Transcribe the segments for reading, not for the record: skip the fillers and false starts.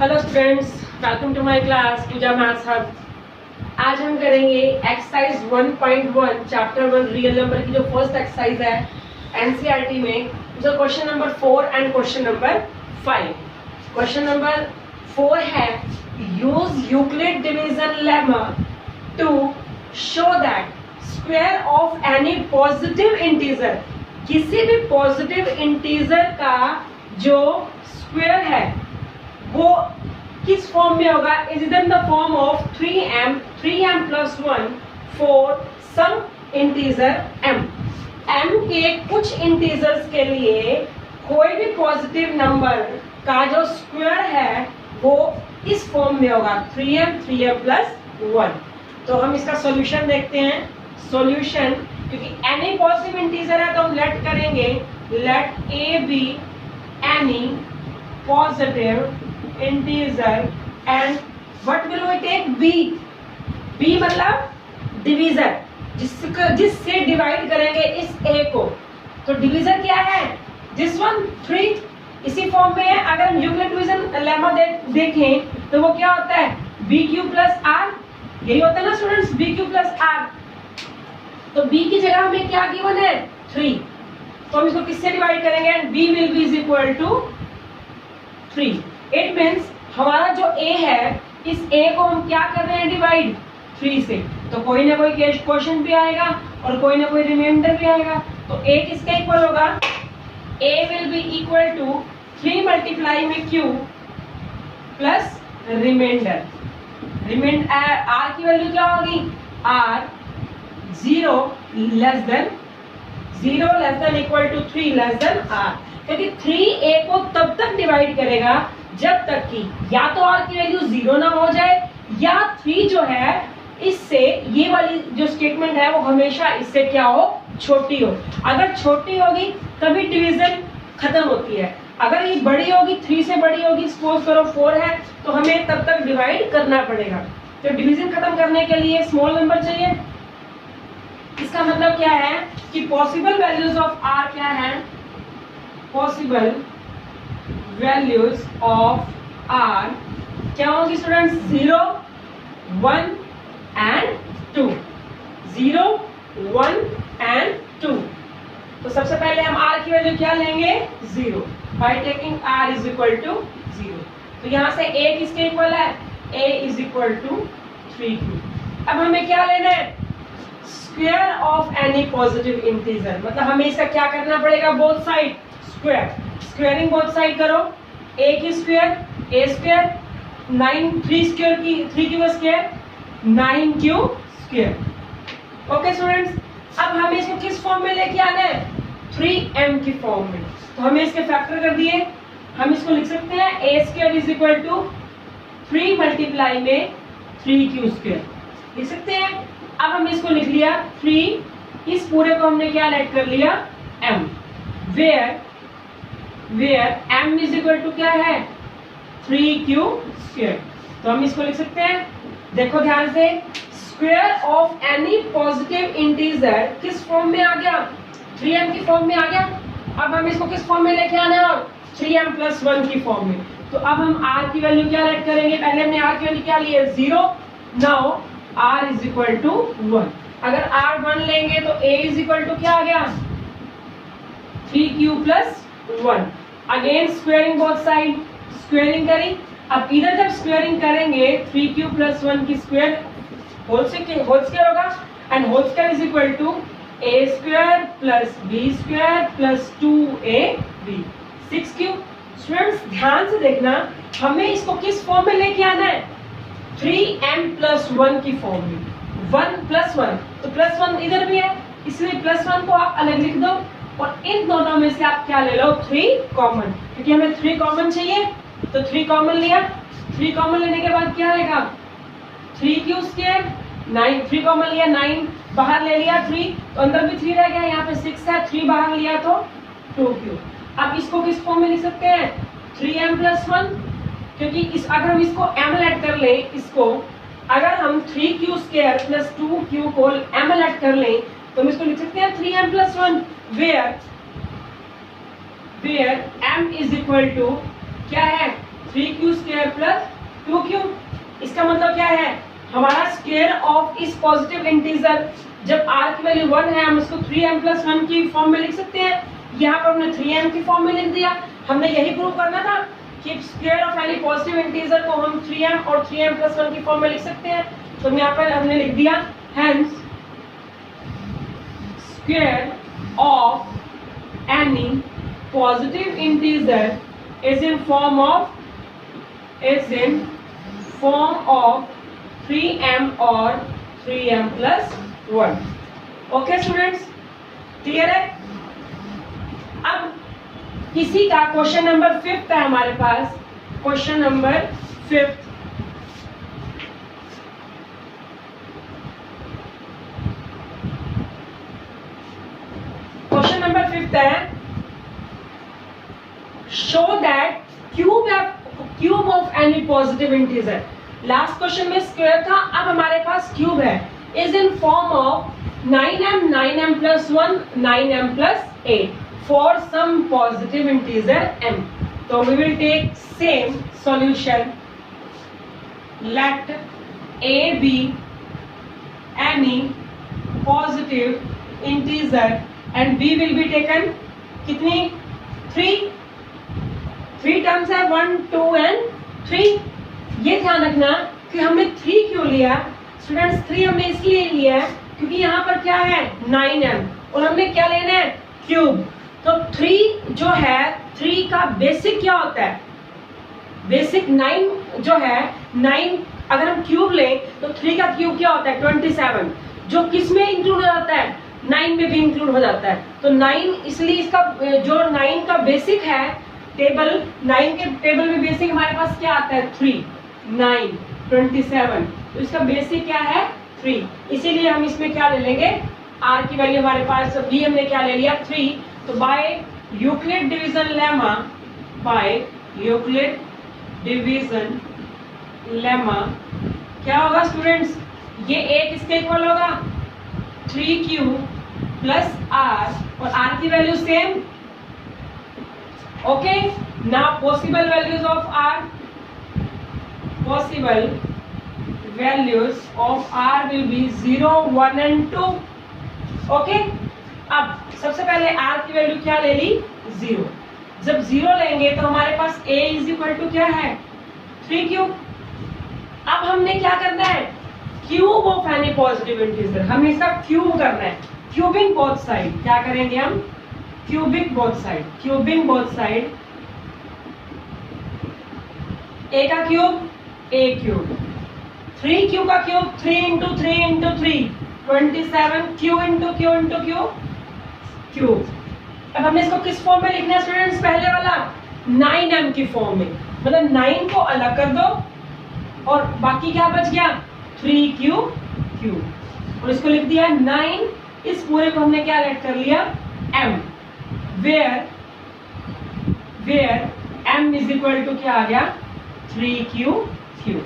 Hello students, welcome to my class Pooja maths hub. आज हम करेंगे एक्सरसाइज 1.1 चैप्टर 1 रियल नंबर की जो फर्स्ट एक्सरसाइज है एनसीईआरटी में, जो question number 4 and question number 5। Question number 4 है use Euclid division lemma to show that square of any positive integer, किसी भी पॉजिटिव इंटीजर का जो स्क्वायर है वो किस फॉर्म में होगा। Is it in the form of 3m plus 1 for some integer m के कुछ इंटीजर्स के लिए कोई भी पॉजिटिव नंबर का जो स्क्वायर है वो इस फॉर्म में होगा 3m plus 1। तो हम इसका सॉल्यूशन देखते हैं। सॉल्यूशन, क्योंकि एनी पॉजिटिव इंटीजर है तो हम लेट करेंगे, let a be any positive integer and what will we take b मतलब डिवीजर, जिससे डिवाइड करेंगे इस a को। तो डिवीजर क्या है, दिस वन 3 इसी फॉर्म में है। अगर हम यूक्लिड डिवीजन लेमा देखें तो वो क्या होता है b क्यूब प्लस r, यही होता है ना students, b cube plus r। तो b की जगह हमें क्या गिवन है 3, तो हम इसको किससे डिवाइड करेंगे, b will be is equal to 3। It means हमारा जो a है, इस a को हम क्या कर रहे हैं डिवाइड 3 से, तो कोई ना कोई क्वेश्चन भी आएगा और कोई ना कोई रिमाइंडर भी आएगा। तो a किसका इक्वल होगा, a will be equal to 3 multiply में q प्लस रिमाइंडर। r की वैल्यू क्या होगी, r 0 less than equal to 3 less than r, क्योंकि 3a को तब तक डिवाइड करेगा जब तक कि या तो r की वैल्यू 0 ना हो जाए या 3 जो है इससे, ये वाली जो स्टेटमेंट है वो हमेशा इससे क्या हो, छोटी हो। अगर छोटी होगी तभी डिवीजन खत्म होती है, अगर ये बड़ी होगी 3 से बड़ी होगी, सपोज करो 4 है, तो हमें तब तक डिवाइड करना पड़ेगा। तो डिवीजन खत्म करने के लिए स्मॉल नंबर चाहिए। इसका मतलब क्या है कि पॉसिबल वैल्यूज ऑफ r क्या है, पॉसिबल वैल्यूज ऑफ r क्या होगी स्टूडेंट्स, 0 1 एंड 2, 0 1 एंड 2। तो सबसे पहले हम r की वैल्यू क्या लेंगे 0, by taking r is equal to 0। तो यहाँ से a किसके इक्वल है, a is equal to 3q। अब हमें क्या लेना है, square of any positive integer, मतलब हमें इसका क्या करना पड़ेगा, both side square, squaring both side करो। a की square a square, 3 cube square 9q square. Okay students, अब हमें इसको किस फॉर्म में लेके आना है, 3m की फॉर्म में। तो हमें इसके फैक्टर कर दिए, हम इसको लिख सकते हैं a square is equal to 3 multiply में 3q स्क्वायर लिख सकते हैं। अब हमने इसको लिख लिया 3, इस पूरे को हमने क्या लेट कर लिया m, where m is equal to क्या है 3q स्क्वायर। तो हम इसको लिख सकते हैं, देखो ध्यान से, square of any positive integer किस फॉर्म में आ गया, 3m की फॉर्म में आ गया। अब हम इसको किस फॉर्म में लेके आना है, और 3m plus 1 की फॉर्म में। तो अब हम r की वैल्यू क्या लेट करेंगे, पहले हमने r की वैल्यू क्या ली है 0, now r is equal to 1। अगर r 1 लेंगे तो a इज इक्वल टू क्या आ गया 3q plus 1। Again squaring both side, squaring करी। अब इधर जब स्क्वायरिंग करेंगे 3q प्लस 1 की स्क्वायर होल स्क्वायर होगा, and whole square is equal to a square plus b square plus 2ab 6q। Students ध्यान से देखना, हमें इसको किस फॉर्म में लेके आना है, 3m प्लस 1 की फॉर्म में। 1 प्लस 1, तो प्लस 1 इधर भी है, इसलिए प्लस 1 को आप अलग लिख दो और इन दोनों में से आप क्या ले लो 3 कॉमन, क्योंकि हमें 3 कॉमन चाहिए। तो 3 कॉमन लिया, 3 कॉमन लेने के बाद क्या आएगा 3q स्क्वायर, 9, 3 कॉमन लिया 9, बाहर ले लिया 3, तो अंदर भी 3 रह गया, यहाँ पे 6 है, 3 बाहर लिया तो 2q। अब इसको किस फॉर्म में लिख सकते हैं 3m प्लस 1, क्योंकि अगर हम इसको m लेट कर लें, इसको अगर हम 3q स्क्वायर प्लस 2q को m लेट कर लें तो हम इसको लिख सकते हैं 3m plus 1, where m is equal to क्या है 3q स्क्वायर प्लस 2q। इसका मतलब क्या है, हमारा स्क्वायर ऑफ इस पॉजिटिव इंटीजर, जब r की वैल्यू 1 है हम इसको 3m प्लस 1 की फॉर्म में लिख सकते हैं। यहाँ पर हमने 3m की फॉर्म में लिख दिया। हमने यही प्रूव करना था कि square of any positive integer को हम 3m और 3m प्लस 1 की फॉर्म में लिख सकते हैं। तो यहाँ पर हमने लिख दिया hence square of any positive integer is in form of 3m or 3m plus 1। Okay students, clear है। अब इसी का क्वेश्चन नंबर 5 है हमारे पास। क्वेश्चन नंबर 5, क्वेश्चन नंबर 5 है show that cube of any positive integer। Last question में square था, अब हमारे पास क्यूब है, is in form of 9m 9m plus 1 9m plus 8 for some positive integer m। तो we will take same solution, let a be any positive integer and b will be taken कितनी 3 terms है 1 2 and 3। ये ध्यान रखना कि हमने 3 क्यों लिया स्टूडेंट्स, 3 हमने इसलिए लिया है क्योंकि यहाँ पर क्या है 9m और हमने क्या लेना है क्यूब। तो 3 जो है 3 का बेसिक क्या होता है, बेसिक 9 जो है 9 अगर हम क्यूब लें तो 3 का क्यूब क्या होता है 27, जो किस में इंक्लूड हो जाता है 9 में भी इंक्लूड हो जाता है। तो 9 इसलिए इसका जो 9 का बेसिक है टेबल 9 के टेबल में बेसिक हमारे पास क्या आता है 3 9 27, तो इसका बेसिक क्या है 3। इसीलिए हम इसमें क्या ले लेंगे r की वैल्यू हमारे पास b हमने क्या ले लिया 3। तो by Euclid division lemma, by Euclid division lemma क्या होगा स्टूडेंट्स, ये एक इसके इक्वल होगा 3q प्लस r और r की value same. Okay, now possible values of r will be 0 1 and 2। Okay, अब सबसे पहले r की वैल्यू क्या ले ली 0। जब 0 लेंगे तो हमारे पास a इज इक्वल टू क्या है 3q। अब हमने क्या करना है cube of any positive integer, हमें इसका क्यूब करना है, क्यूबिंग बोथ साइड। क्या करेंगे हम cubing both side, cubing both side, a का क्यूब a क्यूब, 3q का cube 3 into 3 into 3 27 q into q into q cube. अब हमने इसको किस फॉर्म में लिखना है स्टूडेंट्स, पहले वाला 9m की फॉर्म में, मतलब 9 को अलग कर दो और बाकी क्या बच गया 3q क्यूब और इसको लिख दिया 9। इस पूरे को हमने क्या ऐड कर लिया m, where m is equal to क्या आ गया 3q क्यूब।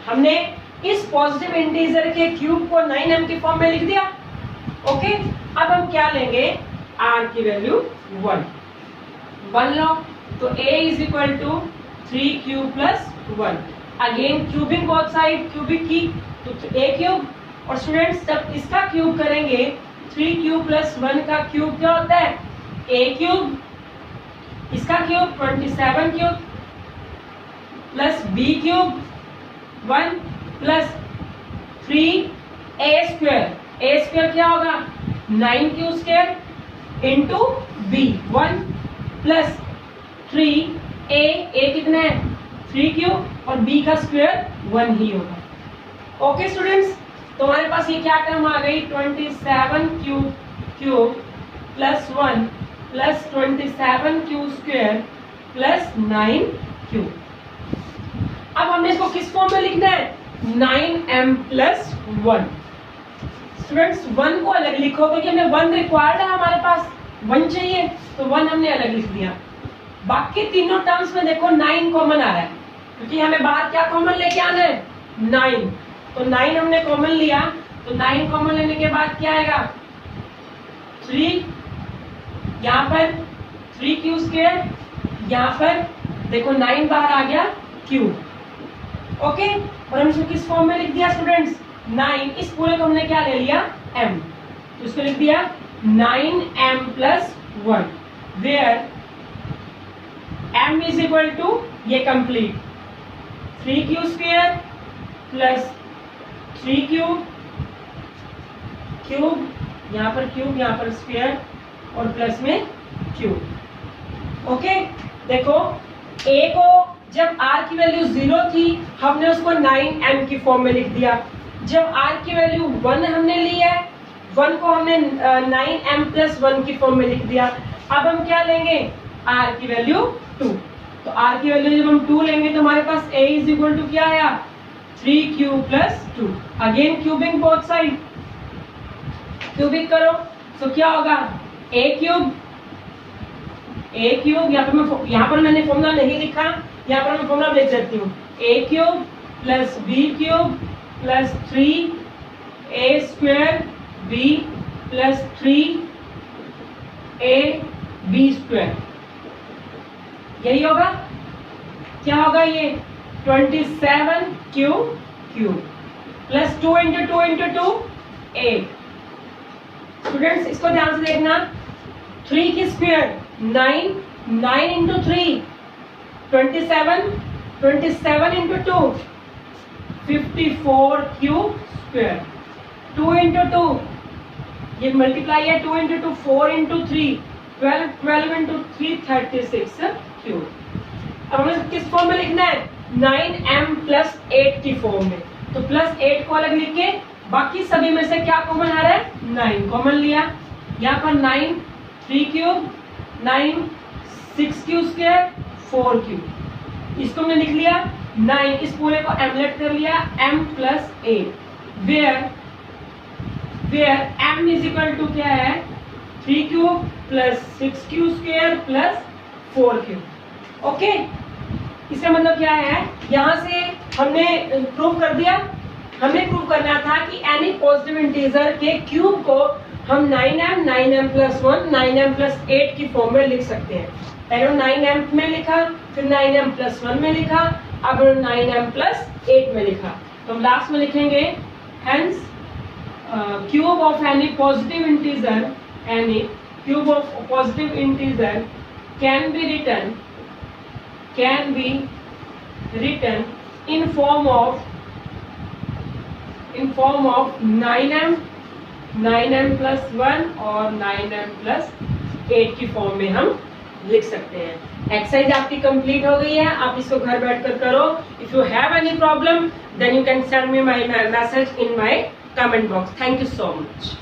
हमने इस पॉजिटिव इंटीजर के क्यूब को 9m की फॉर्म में लिख दिया। ओके, अब हम क्या लेंगे r की वैल्यू 1 लो, तो a is equal to 3q plus 1। Again cubing both side, cubic की तो a क्यूब और स्टूडेंट्स जब इसका क्यूब करेंगे 3q प्लस 1 का क्यूब क्या होता है a क्यूब, इसका cube 27 cube plus b cube 1 plus 3a square क्या होगा 9q square into b 1 plus 3a कितना है 3q और b का स्क्वायर 1 ही होगा। ओके स्टूडेंट्स, तो हमारे पास ये क्या टर्म आ गई 27q cube plus 1 plus 27q square plus 9q। अब हमने इसको किस फॉर्म में लिखना है 9m प्लस 1। स्टूडेंट्स 1 को अलग लिखो क्योंकि हमें 1 रिक्वायर्ड है, हमारे पास 1 चाहिए तो 1 हमने अलग लिख दिया। बाकी तीनों टर्म्स में देखो 9 कॉमन आ रहा है क्योंकि हमें बाहर क्या कॉमन लेके आना है 9, तो 9 हमने कॉमन लिया, तो 9 कॉमन लेने के बाद क्या आएगा 3, यहाँ पर 3q स्क्वायर, यहाँ पर देखो 9 बाहर आ गया क्यूब, ओके। और हम इसको किस फॉर्म में लिख दिया स्टूडेंट्स, 9, इस पूरे को हमने क्या ले लिया m, तो इसको लिख दिया 9m प्लस 1, where m is equal to, ये complete 3q square plus 3q cube, यहाँ पर क्यूब, यहाँ पर स्क्वायर और प्लस में क्यूब, ओके। देखो a को जब r की वैल्यू 0 थी हमने उसको 9m की फॉर्म में लिख दिया, जब r की वैल्यू 1 हमने ली है, 1 को हमने 9m प्लस 1 की फॉर्म में लिख दिया। अब हम क्या लेंगे, r की वैल्यू 2, तो r की वैल्यू जब हम 2 लेंगे तो हमारे पास a इज इक्वल टू क्या आया 3q plus 2, again cubing both side, cubic करो तो क्या होगा a क्यूब, यहाँ पर मैंने फॉर्मूला नहीं लिखा, यहाँ पर मैं फॉर्मूला लिख देती हूँ, a cube plus b cube plus 3a square b plus 3a b square, यही होगा। क्या होगा ये 27q cube plus 2 into 2 into 2 8। Students इसको ध्यान से देखना, 3 की square 9, 9 into 3 27, 27 into 2 54q square, 2 into 2 ये मल्टीप्लाई है, 2 इंटू 2 4 इंटू 3 12, 12 इंटू 3 36 क्यूब। अब हमें किस फॉर्म में लिखना है, 9m प्लस 8 की फॉर्म में, तो प्लस 8 को अलग लिख के बाकी सभी में से क्या कॉमन आ रहा है, 9 कॉमन लिया, यहाँ पर 9 3 क्यूब 9 6q स्क्वायर 4q, इसको हमने लिख लिया 9, इस पूरे को एमलेट कर लिया m plus 8, where m is equal to क्या है 3q plus 6q square plus 4q, okay. इसका मतलब क्या है, यहाँ से हमने प्रूव कर दिया, हमें प्रूव करना था कि एनी पॉजिटिव इंटीजर के क्यूब को हम 9m प्लस 1 9m प्लस 8 की फॉर्म में लिख सकते हैं। पहले 9m में लिखा, फिर 9m प्लस 1 में लिखा, अब 9m प्लस 8 में लिखा, तो हम लास्ट में लिखेंगे hence cube of any positive integer, any cube of positive integer can be written in form of 9m प्लस 1 और 9m प्लस 8 की फॉर्म में हम लिख सकते हैं। एक्सरसाइज आपकी कंप्लीट हो गई है, आप इसको घर बैठकर करो। If you have any problem then you can send me my message in my comment box. Thank you so much.